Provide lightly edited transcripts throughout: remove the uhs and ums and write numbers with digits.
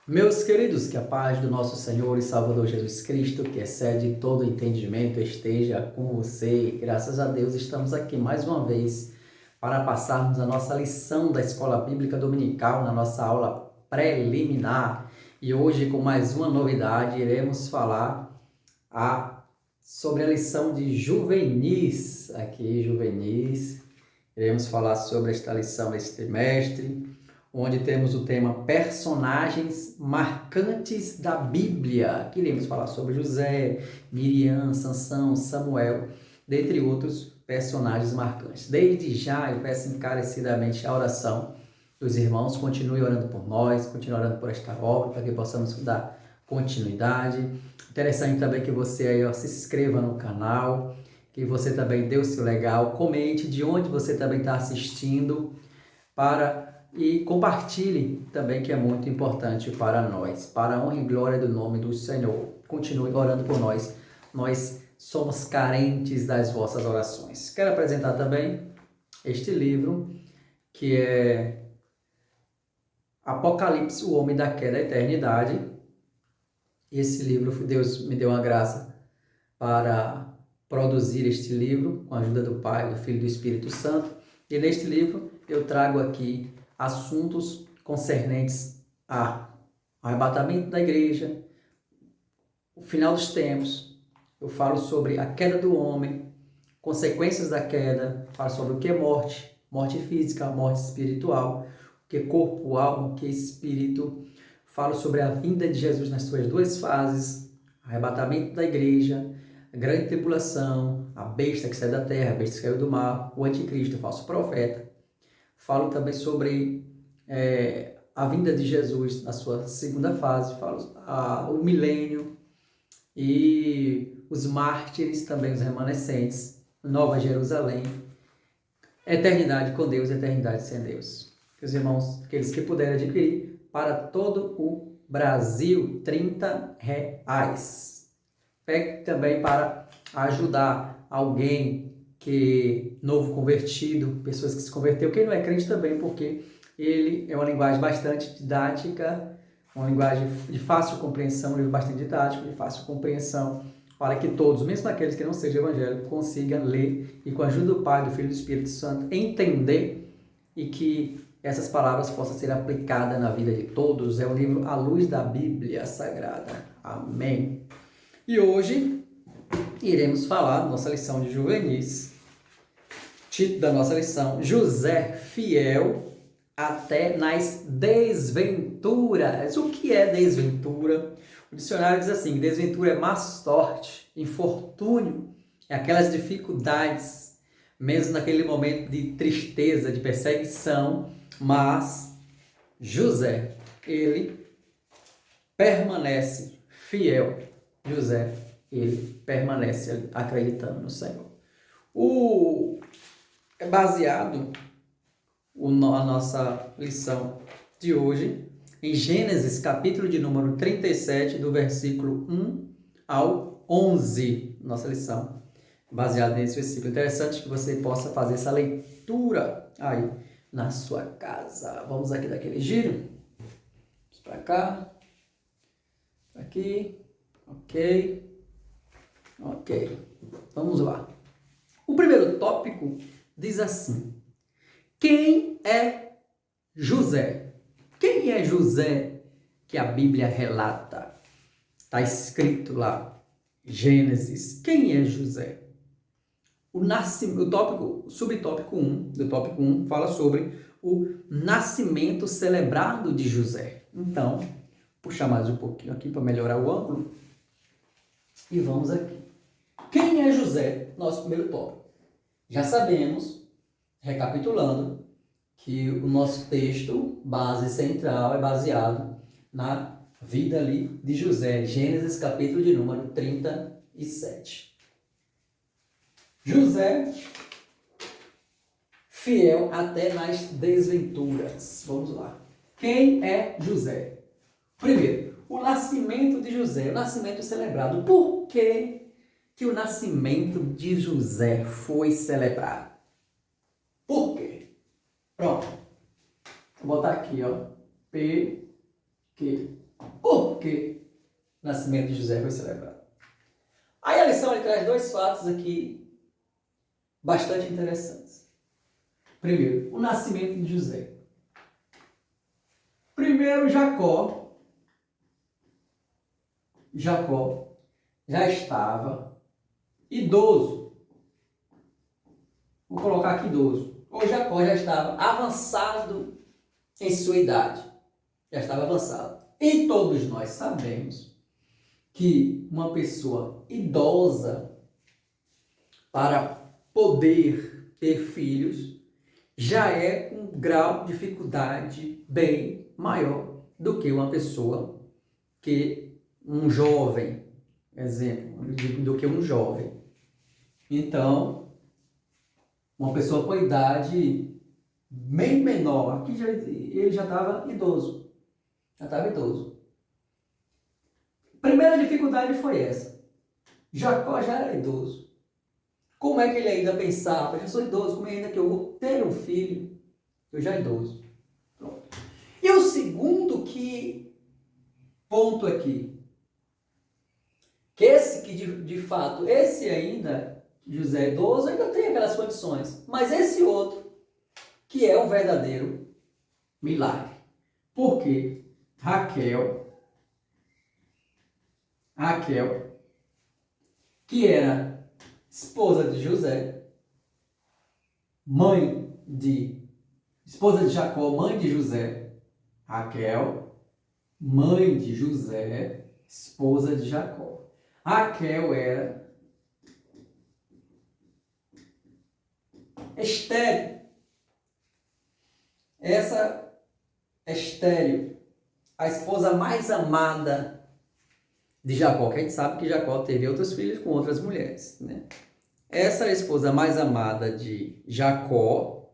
Meus queridos, que a paz do nosso Senhor e Salvador Jesus Cristo, que excede todo entendimento, esteja com você. Graças a Deus estamos aqui mais uma vez para passarmos a nossa lição da Escola Bíblica Dominical, na nossa aula preliminar. E hoje, com mais uma novidade, iremos falar sobre a lição de juvenis. Aqui, juvenis. Iremos falar sobre esta lição deste trimestre, onde temos o tema personagens marcantes da Bíblia. Aqui iremos falar sobre José, Miriam, Sansão, Samuel, dentre outros personagens marcantes. Desde já eu peço encarecidamente a oração dos irmãos, continue orando por nós, continue orando por esta obra, para que possamos dar continuidade. Interessante também que você aí se inscreva no canal, que você também dê o seu legal, comente de onde você também está assistindo, e compartilhe também, que é muito importante para nós, para a honra e glória do nome do Senhor. Continue orando por nós, nós somos carentes das vossas orações. Quero apresentar também este livro, que é Apocalipse, o Homem da Queda à Eternidade. Esse livro, Deus me deu uma graça para produzir este livro, com a ajuda do Pai, do Filho e do Espírito Santo. E neste livro eu trago aqui assuntos concernentes ao arrebatamento da igreja, o final dos tempos. Eu falo sobre a queda do homem, consequências da queda, falo sobre o que é morte, morte física, morte espiritual, o que é corpo, alma, o que é espírito. Falo sobre a vinda de Jesus nas suas duas fases, arrebatamento da igreja, a grande tribulação, a besta que sai da terra, a besta que saiu do mar, o anticristo, o falso profeta. Falo também sobre a vinda de Jesus na sua segunda fase, falo o milênio e os mártires, também os remanescentes, Nova Jerusalém, eternidade com Deus, eternidade sem Deus. Os irmãos, aqueles que puderem adquirir, para todo o Brasil, R$30. Pegue também para ajudar alguém que novo convertido, pessoas que se converteu, quem não é crente também, porque ele é uma linguagem bastante didática, uma linguagem de fácil compreensão, um livro bastante didático, de fácil compreensão, para que todos, mesmo aqueles que não sejam evangélicos, consigam ler e, com a ajuda do Pai, do Filho e do Espírito Santo, entender, e que essas palavras possam ser aplicadas na vida de todos. É o livro à luz da Bíblia Sagrada. Amém. E hoje iremos falar nossa lição de juvenis. Título da nossa lição: José fiel até nas desventuras. O que é desventura? O dicionário diz assim: desventura é má sorte, infortúnio, é aquelas dificuldades, mesmo naquele momento de tristeza, de perseguição. Mas José, ele permanece fiel. José, ele permanece acreditando no Senhor. É baseado a nossa lição de hoje em Gênesis, capítulo de número 37, do versículo 1 ao 11. Nossa lição baseada nesse versículo. Interessante que você possa fazer essa leitura aí na sua casa. Vamos aqui daquele giro. Vamos para cá. Aqui. Ok. Vamos lá. O primeiro tópico diz assim: quem é José? Quem é José que a Bíblia relata? Está escrito lá, Gênesis. Quem é José? Subtópico 1 do tópico 1 fala sobre o nascimento celebrado de José. Então, puxar mais um pouquinho aqui para melhorar o ângulo. E vamos aqui. Quem é José? Nosso primeiro tópico. Já sabemos, recapitulando, que o nosso texto base central é baseado na vida ali de José. Gênesis, capítulo de número 37. José, fiel até nas desventuras. Vamos lá. Quem é José? Primeiro, o nascimento de José, o nascimento celebrado. Por que o nascimento de José foi celebrado? Por quê? Pronto. Vou botar aqui, ó. Por que o nascimento de José foi celebrado? Aí a lição ele traz dois fatos aqui bastante interessantes. Primeiro, o nascimento de José. Primeiro, Jacó já estava idoso. Vou colocar aqui idoso. Ou Jacó já estava avançado em sua idade. Já estava avançado. E todos nós sabemos que uma pessoa idosa, para poder ter filhos, já é com um grau de dificuldade bem maior do que uma pessoa que um jovem, exemplo, do que um jovem. Então, uma pessoa com idade bem menor, aqui ele já estava idoso. Primeira dificuldade foi essa. Jacó já era idoso. Como é que ele ainda pensava? Eu sou idoso, como é ainda que eu vou ter um filho? Eu já idoso. Pronto. E o segundo ponto aqui, que de fato, esse ainda, José é idoso, ainda tem aquelas condições. Mas esse outro, que é um verdadeiro milagre. Por quê? Raquel, que era esposa de José, esposa de Jacó, mãe de José, Raquel, mãe de José, esposa de Jacó. Raquel era estéril. Essa estéril, a esposa mais amada de Jacó, que a gente sabe que Jacó teve outros filhos com outras mulheres, né? Essa esposa mais amada de Jacó,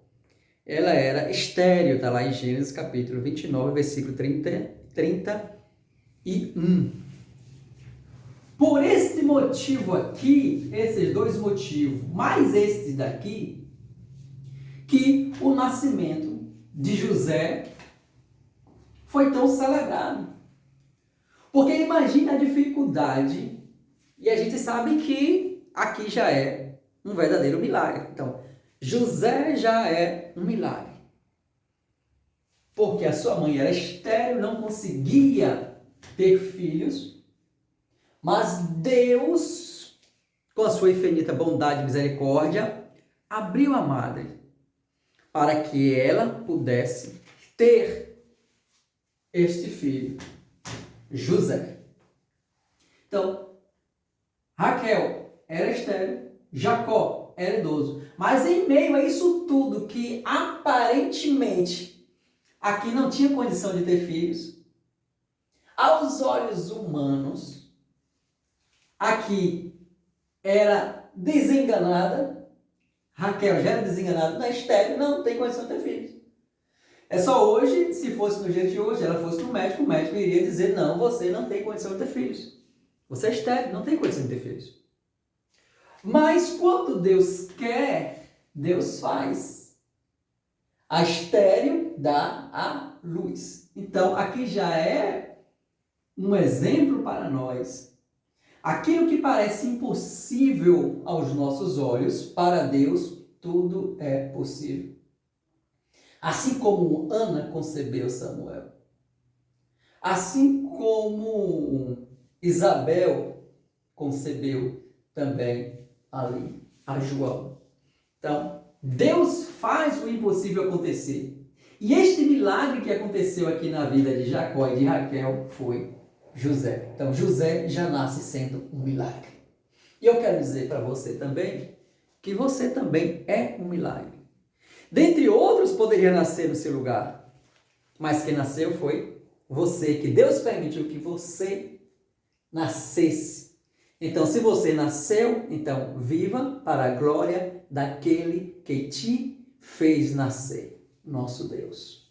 ela era estéril, está lá em Gênesis capítulo 29, versículo 31. Por este motivo aqui, esses dois motivos, mais este daqui, que o nascimento de José foi tão celebrado. Porque imagina a dificuldade, e a gente sabe que aqui já é um verdadeiro milagre. Então, José já é um milagre. Porque a sua mãe era estéril, não conseguia ter filhos, mas Deus, com a sua infinita bondade e misericórdia, abriu a madre para que ela pudesse ter este filho, José. Então, Raquel era estéril, Jacó era idoso. Mas em meio a isso tudo, que aparentemente aqui não tinha condição de ter filhos, aos olhos humanos, aqui era desenganada, Raquel já era desenganada, na estéril, não tem condição de ter filhos. É só hoje, se fosse no dia de hoje, ela fosse no médico, o médico iria dizer, não, você não tem condição de ter filhos. Você é estéril, não tem condição de ter filhos. Mas quando Deus quer, Deus faz. A estéril dá a luz. Então, aqui já é um exemplo para nós. Aquilo que parece impossível aos nossos olhos, para Deus, tudo é possível. Assim como Ana concebeu Samuel. Assim como Isabel concebeu também ali a João. Então, Deus faz o impossível acontecer. E este milagre que aconteceu aqui na vida de Jacó e de Raquel foi José. Então, José já nasce sendo um milagre. E eu quero dizer para você também que você também é um milagre. Dentre outros poderia nascer no seu lugar, mas quem nasceu foi você, que Deus permitiu que você nascesse. Então, se você nasceu, então viva para a glória daquele que te fez nascer, nosso Deus.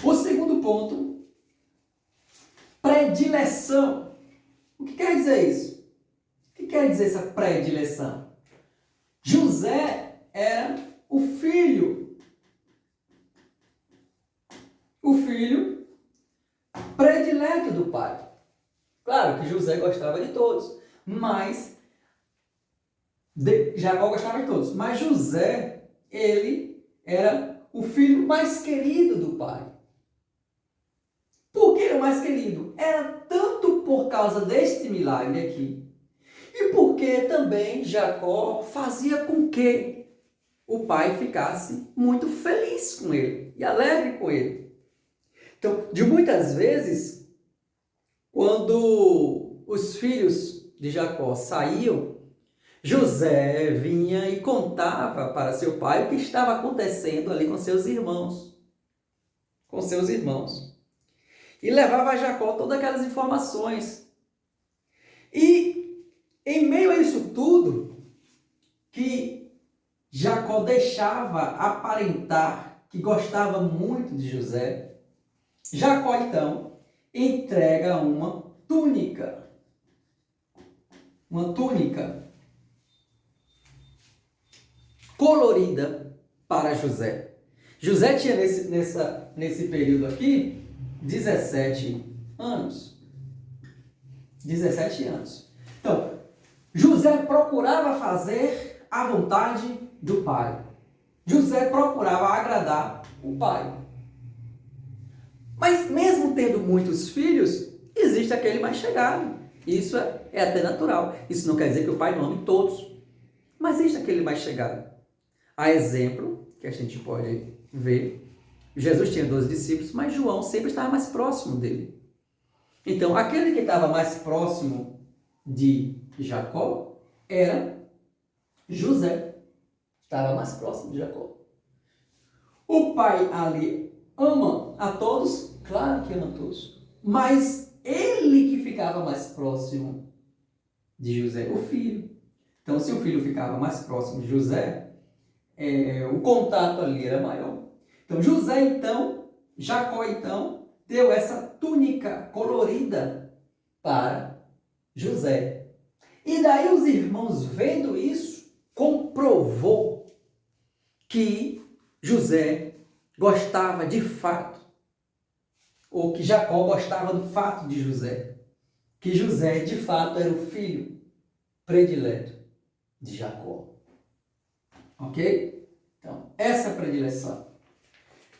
O segundo ponto, predileção. O que quer dizer isso? O que quer dizer essa predileção? José era o filho predileto do pai. Claro que José gostava de todos, mas Jacó gostava de todos. Mas José, ele era o filho mais querido do pai. Por que era o mais querido? Era tanto por causa deste milagre aqui, e porque também Jacó fazia com que o pai ficasse muito feliz com ele e alegre com ele. Então, de muitas vezes, quando os filhos de Jacó saíam, José vinha e contava para seu pai o que estava acontecendo ali com seus irmãos. Com seus irmãos. E levava a Jacó todas aquelas informações. E em meio a isso tudo, que Jacó deixava aparentar que gostava muito de José, Jacó então entrega uma túnica. Uma túnica colorida para José. José tinha nesse período aqui 17 anos. 17 anos. Então, José procurava fazer a vontade do pai. José procurava agradar o pai. Mas mesmo tendo muitos filhos, existe aquele mais chegado. Isso é até natural. Isso não quer dizer que o pai não ame todos. Mas existe aquele mais chegado. Há exemplo que a gente pode ver. Jesus tinha 12 discípulos, mas João sempre estava mais próximo dele. Então, aquele que estava mais próximo de Jacó era José. Estava mais próximo de Jacó. O pai ali ama a todos? Claro que ama a todos. Mas ele que ficava mais próximo de José, o filho. Então, se o filho ficava mais próximo de José, o contato ali era maior. Então, Jacó então, deu essa túnica colorida para José. E daí os irmãos, vendo isso, comprovou que José gostava de fato, ou que Jacó gostava do fato de José, que José de fato era o filho predileto de Jacó. Ok? Então, essa é a predileção.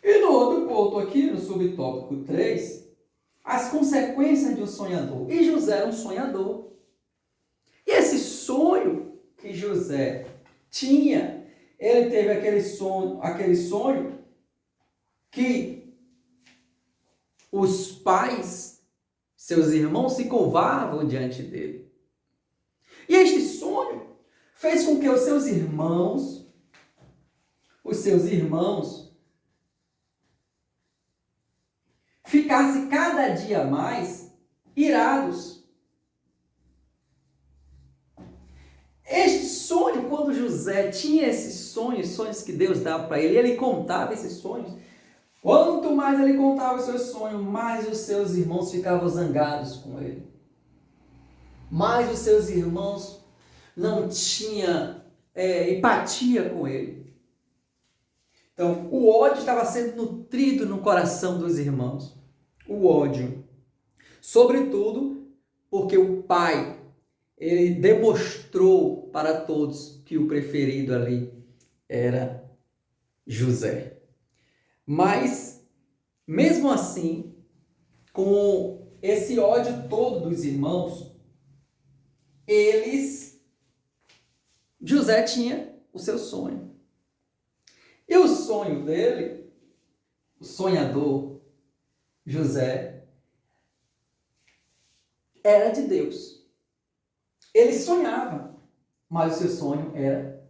E no outro ponto aqui, no subtópico 3, as consequências de um sonhador. E José era um sonhador. E esse sonho que José tinha, ele teve aquele sonho que os pais, seus irmãos, se curvavam diante dele. E este sonho fez com que os seus irmãos ficassem cada dia mais irados. Este sonho, quando José tinha esses sonhos que Deus dava para ele, ele contava esses sonhos. Quanto mais ele contava os seus sonhos, mais os seus irmãos ficavam zangados com ele. Mais os seus irmãos não tinham empatia com ele. Então, o ódio estava sendo nutrido no coração dos irmãos. O ódio. Sobretudo porque o pai, ele demonstrou para todos que o preferido ali era José. Mas, mesmo assim, com esse ódio todo dos irmãos, José tinha o seu sonho. E o sonho dele, o sonhador, José, era de Deus. Ele sonhava, mas o seu sonho era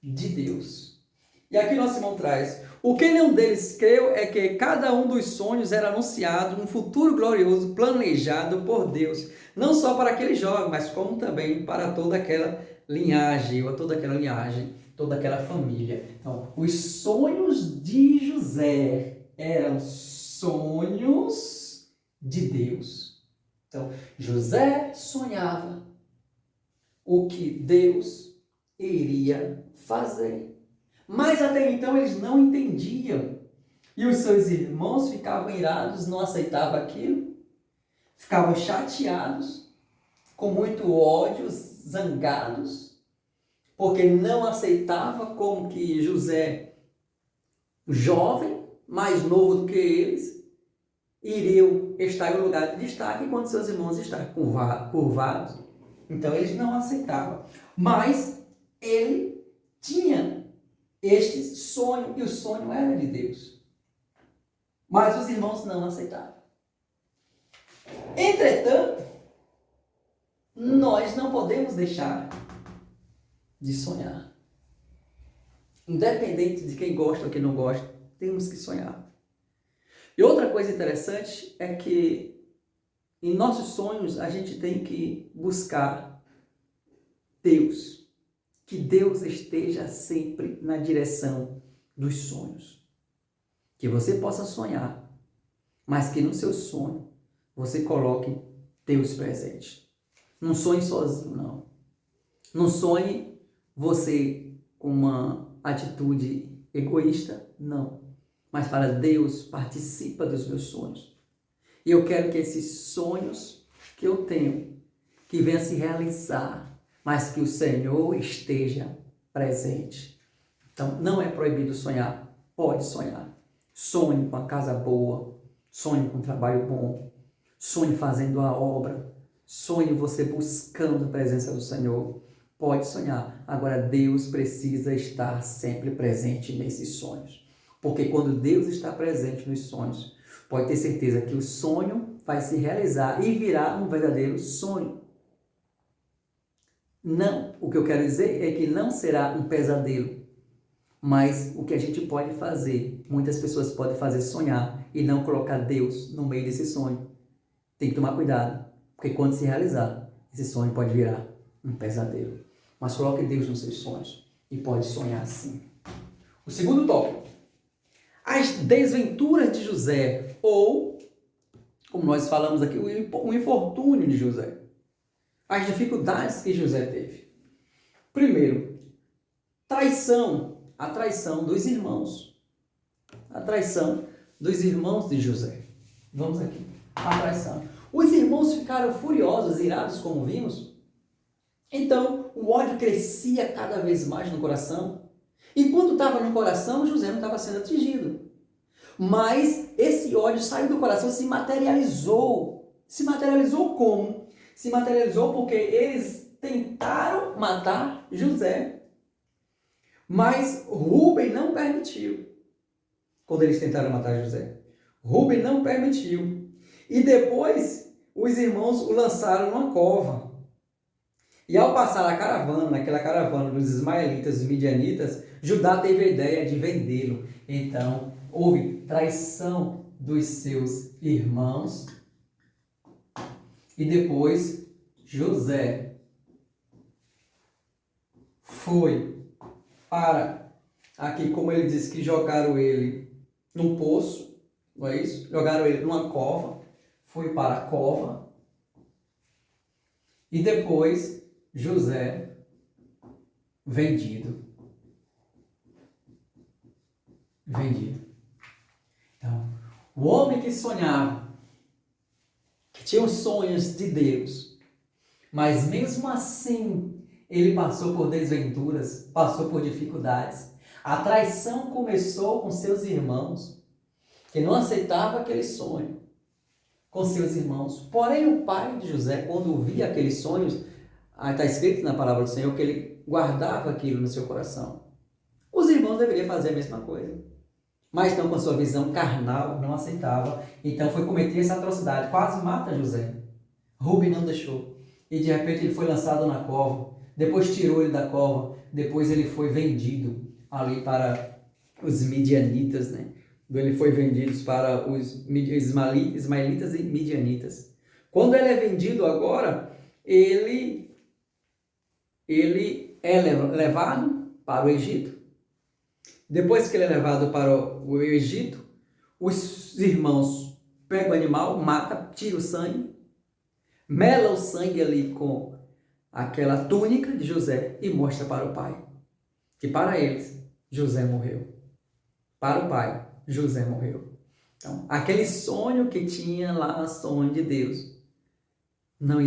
de Deus. E aqui nosso irmão traz: o que nenhum deles creu é que cada um dos sonhos era anunciado um futuro glorioso planejado por Deus, não só para aquele jovem, mas como também para toda aquela linhagem, toda aquela família. Então, os sonhos de José eram sonhos de Deus. Então, José sonhava o que Deus iria fazer. Mas até então eles não entendiam. E os seus irmãos ficavam irados, não aceitavam aquilo. ficavam chateados, com muito ódio, zangados, porque não aceitava como que José, jovem, mais novo do que eles, iriam estar em um lugar de destaque enquanto seus irmãos estavam curvados. Então eles não aceitavam. Mas ele tinha este sonho, e o sonho era de Deus. Mas os irmãos não aceitavam. Entretanto, nós não podemos deixar de sonhar. Independente de quem gosta ou quem não gosta, temos que sonhar. E outra coisa interessante é que em nossos sonhos a gente tem que buscar Deus. Que Deus esteja sempre na direção dos sonhos. Que você possa sonhar, mas que no seu sonho você coloque Deus presente. Não sonhe sozinho, não. Não sonhe você com uma atitude egoísta, não. Mas fala, Deus, participa dos meus sonhos. E eu quero que esses sonhos que eu tenho, que venham se realizar, mas que o Senhor esteja presente. Então, não é proibido sonhar. Pode sonhar. Sonhe com a casa boa. Sonhe com um trabalho bom. Sonhe fazendo a obra. Sonhe você buscando a presença do Senhor. Pode sonhar. Agora, Deus precisa estar sempre presente nesses sonhos. Porque quando Deus está presente nos sonhos, pode ter certeza que o sonho vai se realizar e virá um verdadeiro sonho. Não, o que eu quero dizer é que não será um pesadelo. Mas o que a gente pode fazer, muitas pessoas podem fazer sonhar e não colocar Deus no meio desse sonho. Tem que tomar cuidado, porque quando se realizar, esse sonho pode virar um pesadelo. Mas coloque Deus nos seus sonhos e pode sonhar sim. O segundo tópico, as desventuras de José, ou, como nós falamos aqui, o infortúnio de José. As dificuldades que José teve. Primeiro, a traição dos irmãos. A traição dos irmãos de José. Vamos aqui, a traição. Os irmãos ficaram furiosos, irados, como vimos. Então, o ódio crescia cada vez mais no coração. E quando estava no coração, José não estava sendo atingido. Mas esse ódio saiu do coração, se materializou. Se materializou como? Se materializou porque eles tentaram matar José. Mas Rúben não permitiu. Quando eles tentaram matar José. Rúben não permitiu. E depois, os irmãos o lançaram numa cova. E ao passar a caravana, naquela caravana dos ismaelitas e midianitas, Judá teve a ideia de vendê-lo. Então, houve traição dos seus irmãos. E depois, José foi para, aqui como ele disse que jogaram ele num poço, não é isso? Jogaram ele numa cova, foi para a cova. E depois, José vendido. Então, o homem que sonhava, que tinha os sonhos de Deus, mas mesmo assim ele passou por desventuras, passou por dificuldades. A traição começou com seus irmãos, que não aceitavam aquele sonho, com seus irmãos. Porém, o pai de José, quando via aqueles sonhos, está escrito na palavra do Senhor que ele guardava aquilo no seu coração. Os irmãos deveriam fazer a mesma coisa. Mas não, com sua visão carnal, não aceitava. Então foi cometer essa atrocidade. Quase mata José. Rúben não deixou. E de repente ele foi lançado na cova. Depois tirou ele da cova. Depois ele foi vendido ali para os midianitas, né? Ele foi vendido para os ismaelitas e midianitas. Quando ele é vendido agora, ele é levado para o Egito. Depois que ele é levado para o Egito, os irmãos pegam o animal, matam, tiram o sangue, melam o sangue ali com aquela túnica de José e mostra para o pai. Que para eles, José morreu. Para o pai, José morreu. Então, aquele sonho que tinha lá, sonho de Deus, não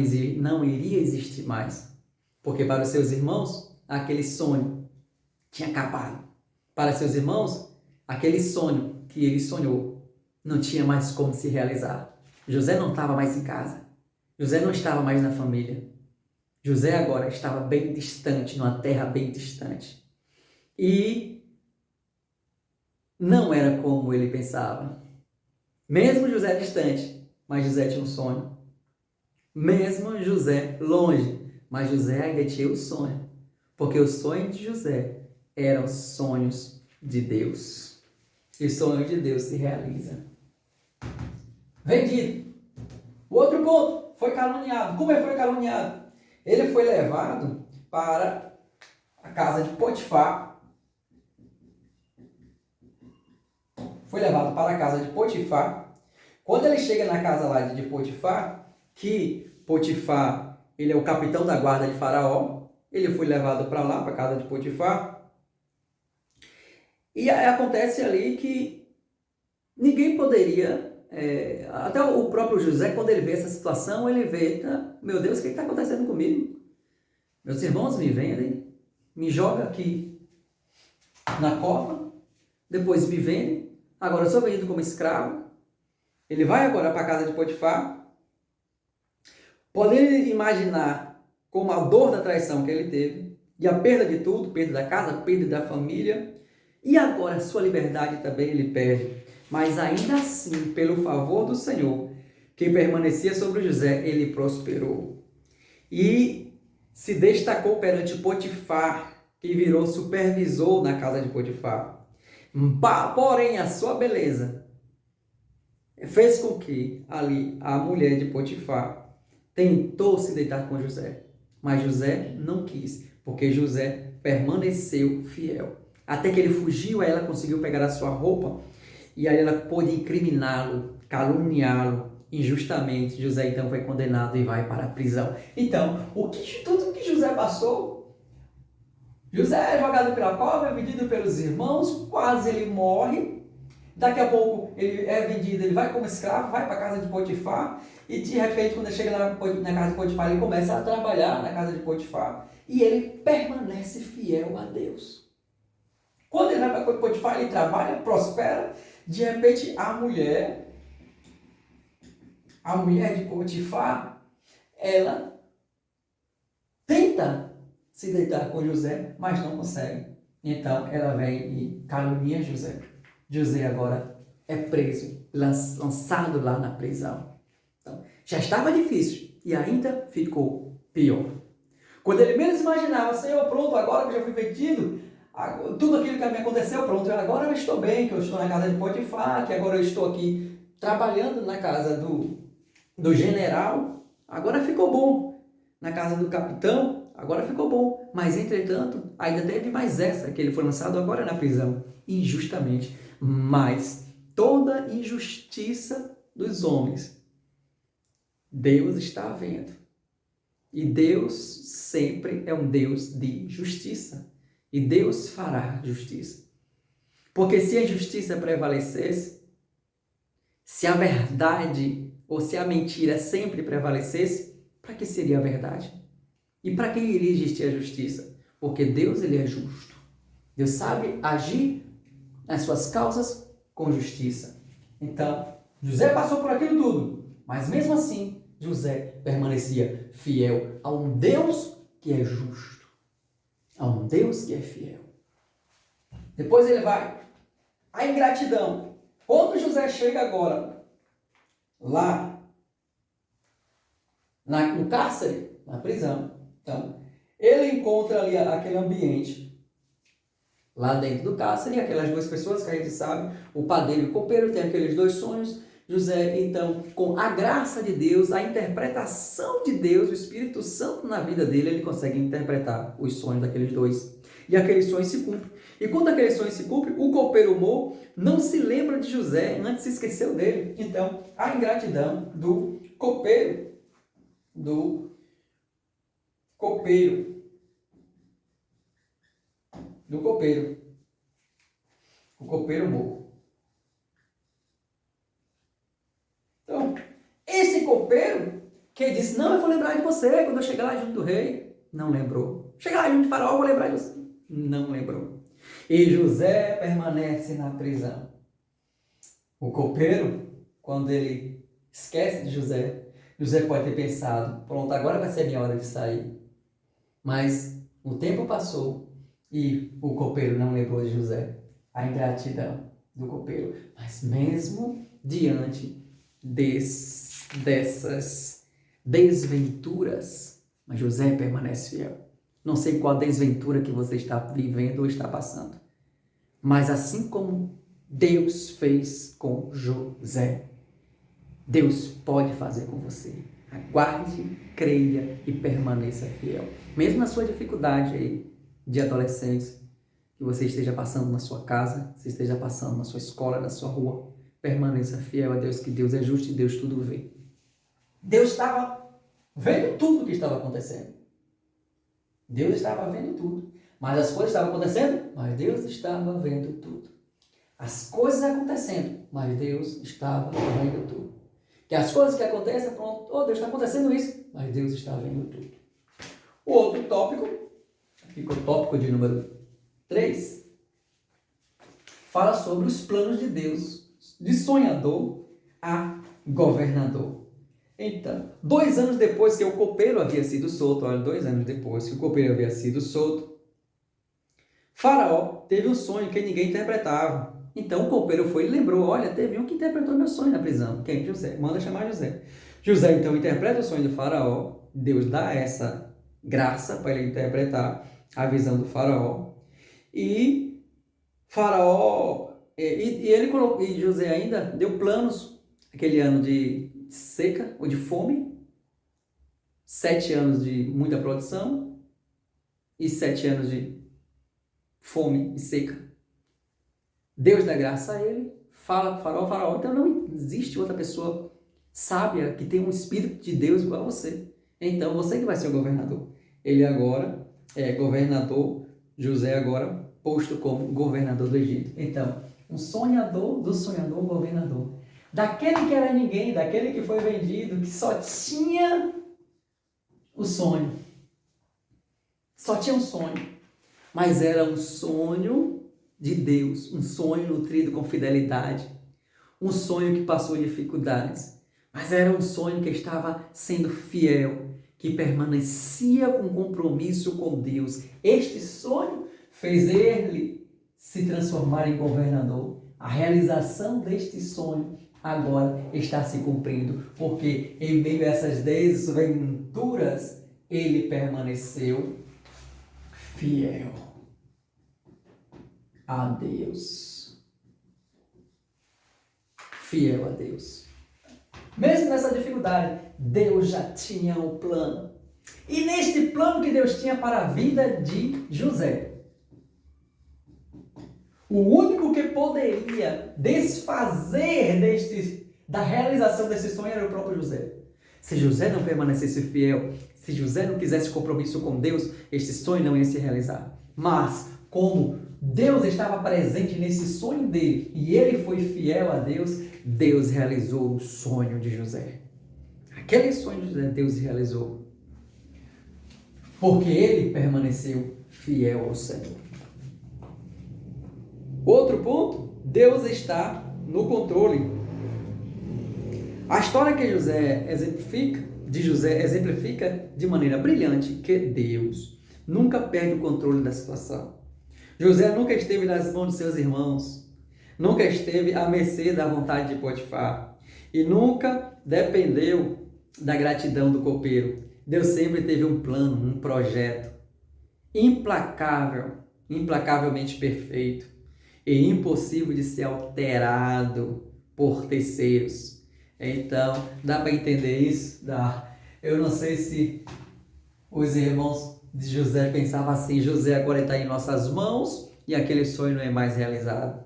iria existir mais. Porque para os seus irmãos, aquele sonho tinha acabado. Para seus irmãos, aquele sonho que ele sonhou não tinha mais como se realizar. José não estava mais em casa. José não estava mais na família. José agora estava bem distante, numa terra bem distante. E não era como ele pensava. Mesmo José distante, mas José tinha um sonho. Mesmo José longe, mas José ainda tinha o sonho. Porque os sonhos de José eram sonhos de Deus. E o sonho de Deus se realiza. Vendido. O outro ponto, foi caluniado. Como ele foi caluniado? Ele foi levado para a casa de Potifar. Foi levado para a casa de Potifar. Quando ele chega na casa lá de Potifar, que Potifar, ele é o capitão da guarda de Faraó, ele foi levado para lá, para a casa de Potifar. E acontece ali que ninguém poderia, até o próprio José, quando ele vê essa situação, ele vê, meu Deus, o que está acontecendo comigo? Meus irmãos me vendem, me jogam aqui na cova, depois me vendem, agora eu sou vendido como escravo. Ele vai agora para a casa de Potifar. Poder imaginar como a dor da traição que ele teve, e a perda de tudo, perda da casa, perda da família, e agora sua liberdade também ele perde. Mas ainda assim, pelo favor do Senhor, que permanecia sobre José, ele prosperou. E se destacou perante Potifar, que virou supervisor na casa de Potifar. Porém, a sua beleza fez com que ali a mulher de Potifar tentou se deitar com José. Mas José não quis, porque José permaneceu fiel. Até que ele fugiu, aí ela conseguiu pegar a sua roupa e aí ela pôde incriminá-lo, caluniá-lo injustamente. José então foi condenado e vai para a prisão. Então, tudo que José passou, José é jogado pela cova, é vendido pelos irmãos, quase ele morre. Daqui a pouco ele é vendido, ele vai como escravo, vai para a casa de Potifar e de repente quando ele chega na casa de Potifar, ele começa a trabalhar na casa de Potifar e ele permanece fiel a Deus. Quando ele vai para Potifar, ele trabalha, prospera. De repente, a mulher de Potifar, ela tenta se deitar com José, mas não consegue. Então, ela vem e calunia José. José agora é preso, lançado lá na prisão. Então, já estava difícil e ainda ficou pior. Quando ele menos imaginava, Senhor, pronto, agora que eu já fui vendido, tudo aquilo que me aconteceu, pronto, agora eu estou bem, que eu estou na casa de Potifar, que agora eu estou aqui trabalhando na casa do general, agora ficou bom. Na casa do capitão, agora ficou bom. Mas, entretanto, ainda teve mais essa, que ele foi lançado agora na prisão, injustamente. Mas toda injustiça dos homens, Deus está vendo. E Deus sempre é um Deus de justiça. E Deus fará justiça. Porque se a justiça prevalecesse, se a verdade ou se a mentira sempre prevalecesse, para que seria a verdade? E para que iria existir a justiça? Porque Deus, ele é justo. Deus sabe agir nas suas causas com justiça. Então, José passou por aquilo tudo, mas mesmo assim, José permanecia fiel a um Deus que é justo, a um Deus que é fiel. Depois ele vai, a ingratidão. Quando José chega agora, lá, no cárcere, na prisão, então, ele encontra ali aquele ambiente, lá dentro do cárcere, aquelas duas pessoas que a gente sabe, o padeiro e o copeiro, tem aqueles dois sonhos. José, então, com a graça de Deus, a interpretação de Deus, o Espírito Santo na vida dele, ele consegue interpretar os sonhos daqueles dois. E aqueles sonhos se cumprem. E quando aqueles sonhos se cumprem, o copeiro Mo não se lembra de José, antes se esqueceu dele. Então, a ingratidão do copeiro. O copeiro Mo. Então, esse copeiro, Que disse, não, eu vou lembrar de você quando eu chegar lá junto do rei. Não lembrou. Chegar lá junto de Faraó, eu vou lembrar de você. Não lembrou. E José permanece na prisão. O copeiro, quando ele esquece de José, José pode ter pensado, pronto, agora vai ser a minha hora de sair. Mas o tempo passou e o copeiro não lembrou de José. A ingratidão do copeiro. Mas mesmo diante dessas desventuras, mas José permanece fiel. Não sei qual desventura que você está vivendo ou está passando. Mas assim como Deus fez com José, Deus pode fazer com você. Aguarde, creia e permaneça fiel. Mesmo na sua dificuldade aí de adolescência, que você esteja passando na sua casa, você esteja passando na sua escola, na sua rua, permaneça fiel a Deus, que Deus é justo e Deus tudo vê. Deus estava vendo tudo o que estava acontecendo. Deus estava vendo tudo. Mas as coisas estavam acontecendo, mas Deus estava vendo tudo. As coisas acontecendo, mas Deus estava vendo tudo. Que as coisas que acontecem, pronto, oh, Deus está acontecendo isso, mas Deus está vendo tudo. O outro tópico, aqui o tópico de número 3, fala sobre os planos de Deus, de sonhador a governador. Então, 2 anos depois que o copeiro havia sido solto, olha, 2 anos depois que o copeiro havia sido solto, Faraó teve um sonho que ninguém interpretava. Então o copeiro foi e lembrou, olha, teve um que interpretou meu sonho na prisão. Quem? José. Manda chamar José. José então interpreta o sonho do Faraó. Deus dá essa graça para ele interpretar a visão do Faraó. E Faraó, e José ainda deu planos, aquele ano de seca ou de fome, 7 anos de muita produção e 7 anos de fome e seca. Deus dá graça a ele, fala para o Faraó, então não existe outra pessoa sábia que tem um espírito de Deus igual a você. Então você que vai ser o governador. Ele agora é governador, José agora posto como governador do Egito. Então, um sonhador do sonhador governador. Daquele que era ninguém, daquele que foi vendido, que só tinha o sonho. Só tinha um sonho. Mas era um sonho de Deus, um sonho nutrido com fidelidade, um sonho que passou dificuldades, mas era um sonho que estava sendo fiel, que permanecia com compromisso com Deus. Este sonho fez ele se transformar em governador. A realização deste sonho agora está se cumprindo, porque em meio a essas desventuras, ele permaneceu fiel a Deus. Fiel a Deus. Mesmo nessa dificuldade, Deus já tinha um plano. E neste plano que Deus tinha para a vida de José, o único que poderia desfazer da realização desse sonho era o próprio José. Se José não permanecesse fiel, se José não quisesse compromisso com Deus, este sonho não ia se realizar. Mas, como Deus estava presente nesse sonho dele e ele foi fiel a Deus, Deus realizou o sonho de José. Aquele sonho de José, Deus realizou. Porque ele permaneceu fiel ao Senhor. Outro ponto, Deus está no controle. A história que José exemplifica de maneira brilhante que Deus nunca perde o controle da situação. José nunca esteve nas mãos de seus irmãos, nunca esteve à mercê da vontade de Potifar e nunca dependeu da gratidão do copeiro. Deus sempre teve um plano, um projeto implacável, implacavelmente perfeito e impossível de ser alterado por terceiros. Então, dá para entender isso? Dá. Eu não sei se os irmãos de José pensavam assim, José agora está em nossas mãos e aquele sonho não é mais realizado.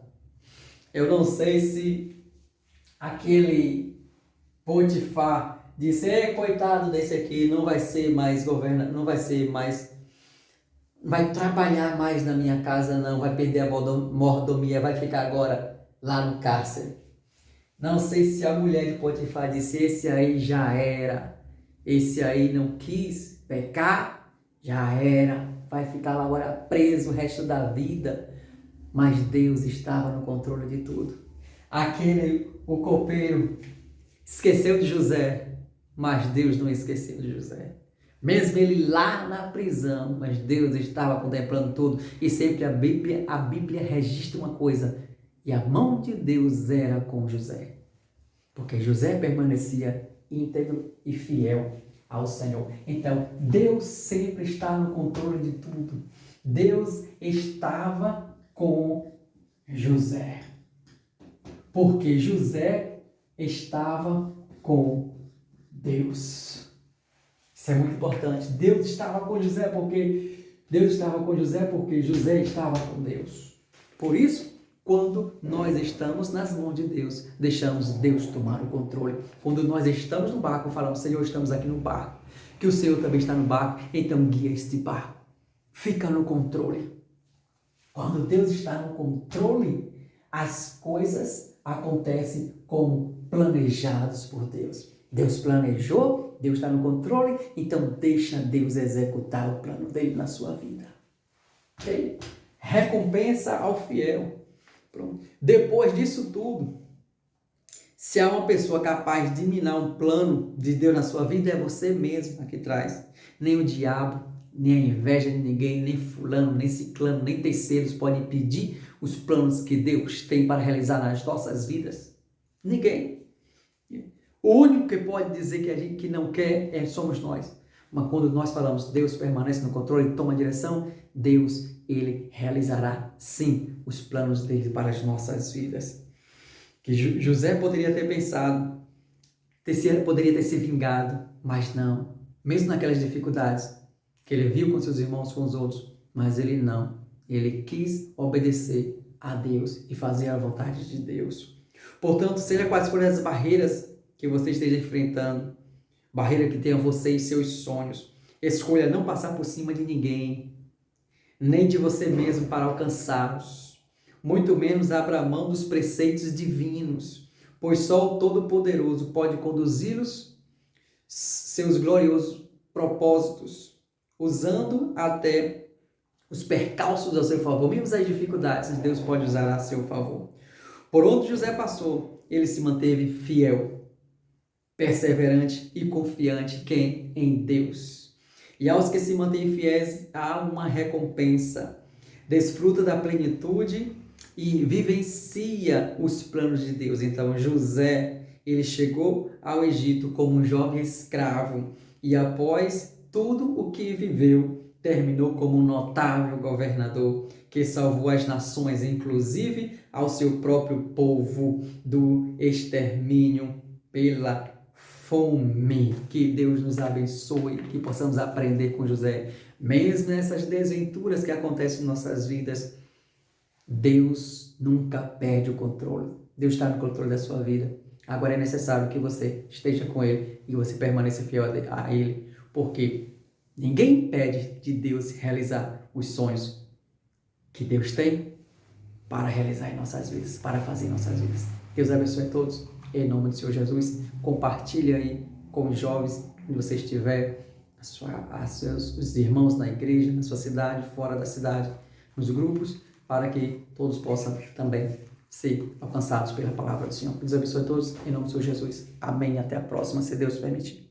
Eu não sei se aquele Potifar disse, coitado desse aqui, não vai ser mais não vai ser mais, vai trabalhar mais na minha casa não, vai perder a mordomia, vai ficar agora lá no cárcere. Não sei se a mulher de Potifar disse, esse aí já era, Esse aí não quis pecar, já era, vai ficar lá agora preso o resto da vida. Mas Deus estava no controle de tudo. O copeiro, esqueceu de José, mas Deus não esqueceu de José. Mesmo ele lá na prisão, mas Deus estava contemplando tudo. E sempre a Bíblia registra uma coisa, e a mão de Deus era com José. Porque José permanecia íntegro e fiel ao Senhor. Então, Deus sempre está no controle de tudo. Deus estava com José. Porque José estava com Deus. Isso é muito importante. Deus estava com José porque José estava com Deus. Por isso, quando nós estamos nas mãos de Deus, deixamos Deus tomar o controle. Quando nós estamos no barco, falamos, Senhor, estamos aqui no barco, que o Senhor também está no barco, então guia este barco. Fica no controle. Quando Deus está no controle, as coisas acontecem como planejados por Deus. Deus planejou, Deus está no controle, então deixa Deus executar o plano dele na sua vida. Ok? Recompensa ao fiel. Pronto. Depois disso tudo, se há uma pessoa capaz de minar um plano de Deus na sua vida, é você mesmo aqui atrás. Nem o diabo, nem a inveja de ninguém, nem fulano, nem ciclano, nem terceiros podem impedir os planos que Deus tem para realizar nas nossas vidas. Ninguém. O único que pode dizer que a gente que não quer somos nós. Mas quando nós falamos, Deus permanece no controle, toma a direção, Deus, ele realizará sim os planos dele para as nossas vidas. Que José poderia ter pensado, poderia ter se vingado, mas não. Mesmo naquelas dificuldades que ele viu com seus irmãos, com os outros, mas ele não. Ele quis obedecer a Deus e fazer a vontade de Deus. Portanto, seja quais forem as barreiras que você esteja enfrentando, barreira que tenha você e seus sonhos, escolha não passar por cima de ninguém, nem de você mesmo para alcançá-los, muito menos abra mão dos preceitos divinos, pois só o Todo-Poderoso pode conduzi-los seus gloriosos propósitos, usando até os percalços a seu favor, mesmo as dificuldades, Deus pode usar a seu favor. Por onde José passou, ele se manteve fiel, perseverante e confiante em Deus. E aos que se mantêm fiéis, há uma recompensa. Desfruta da plenitude e vivencia os planos de Deus. Então, José, ele chegou ao Egito como um jovem escravo e após tudo o que viveu, terminou como um notável governador que salvou as nações, inclusive ao seu próprio povo, do extermínio pela fome. Que Deus nos abençoe, que possamos aprender com José. Mesmo nessas desventuras que acontecem em nossas vidas, Deus nunca perde o controle. Deus está no controle da sua vida. Agora é necessário que você esteja com Ele e você permaneça fiel a Ele, porque ninguém impede de Deus realizar os sonhos que Deus tem para realizar em nossas vidas, para fazer em nossas vidas. Deus abençoe a todos. Em nome do Senhor Jesus, compartilhe aí com os jovens, onde você estiver, os irmãos na igreja, na sua cidade, fora da cidade, nos grupos, para que todos possam também ser alcançados pela palavra do Senhor. Deus abençoe a todos, em nome do Senhor Jesus. Amém. Até a próxima, se Deus permitir.